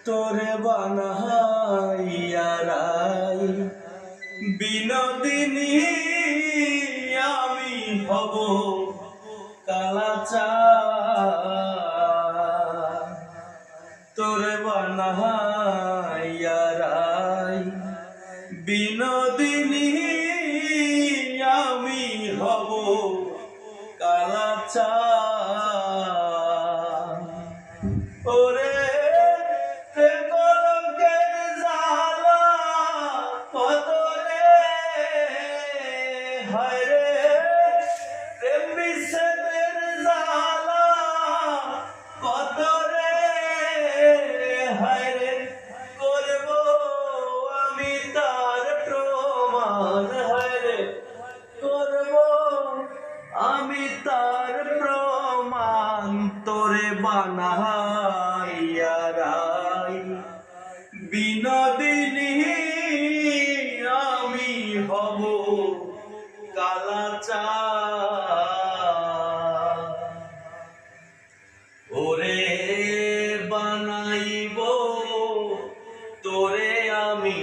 তোরে বানাইয়া রাই বিনোদিনী আমি হব কালাচাঁদ। তোরে বানাইয়া রাই বিনোদিনী আমি হব কালাচাঁদ। ওরে আমি তার প্রমাণ তোরে বানাইয়া রাই বিনোদিনী আমি হব কালাচাঁদ। ওরে বানাইব তোরে আমি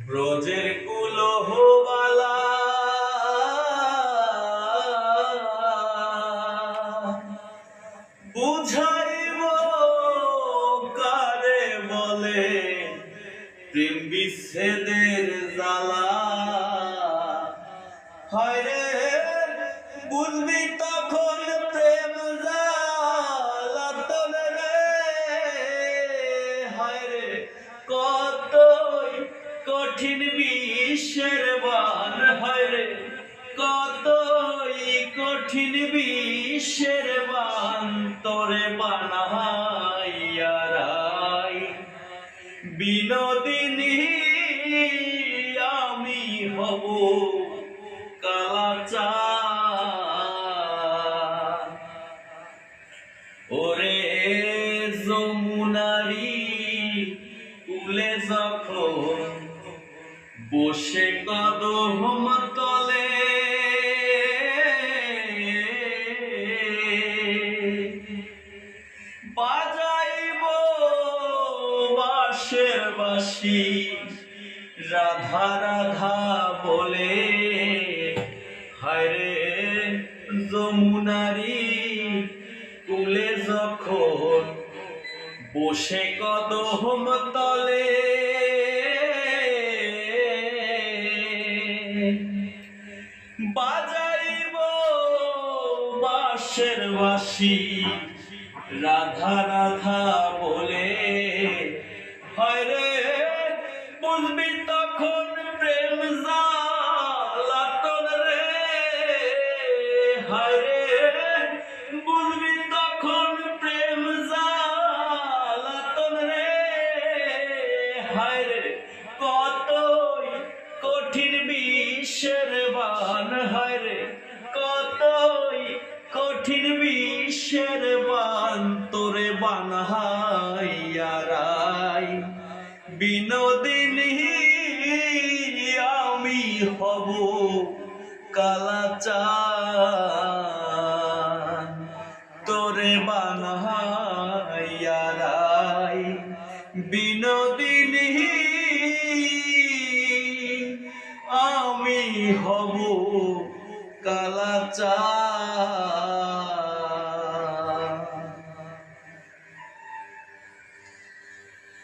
ব্রজের কুলহবালা, বুঝাইব কারে বলে প্রেম বিচ্ছেদের জ্বালা। হায়রে বুঝবি তখন প্রেম জ্বালাতন রে। হায়রে কতই কঠিন বিশ্বের বান, হায়রে কতই কঠিন বিশ্বের বান তোরে বানাইয়া রাই বিনোদিনী আমি হব কালাচাঁদ। ওরে যমুনারি কুলে যখন বসে কদম তলে, বাজাইব বাঁশের বাঁশি রাধা রাধা বলে। হায়রে যমুনারি কুলে যখন বসে কদম তলে, বাজাইব বাঁশের বাঁশি রাধা রাধা বলে। হায়রে বুঝবি তখন প্রেম জ্বালাতন রে। হায়রে বুঝবি তখন প্রেম জ্বালাতন রে। হায়রে কতই কঠিন বিশ্বের বান, হায়রে কতই কঠিন বিশ্বের বান তোরে বানাইয়া রাই বিনোদিনী আমি হব কালাচাঁদ। তোরে বানাইয়া রাই বিনোদিনী আমি হব কালাচাঁদ।